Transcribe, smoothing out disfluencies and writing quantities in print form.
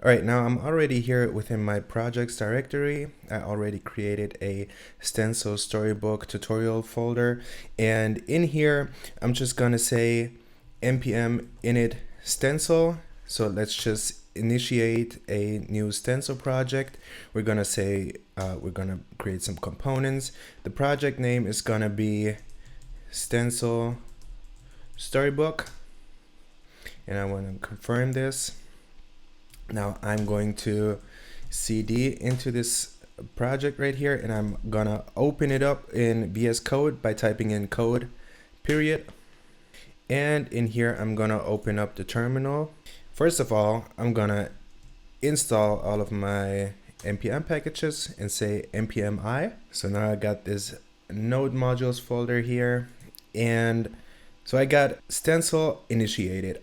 All right, now I'm already here within my projects directory. I already created a Stencil Storybook tutorial folder. And in here, I'm just gonna say npm init stencil. So let's just initiate a new stencil project. We're gonna say, we're gonna create some components. The project name is gonna be Stencil Storybook. And I wanna confirm this. Now I'm going to cd into this project right here, and I'm gonna open it up in VS Code by typing in code period. And in here, I'm gonna open up the terminal. First of all, I'm gonna install all of my npm packages and say npm I. So now I got this node modules folder here, and so I got stencil initiated.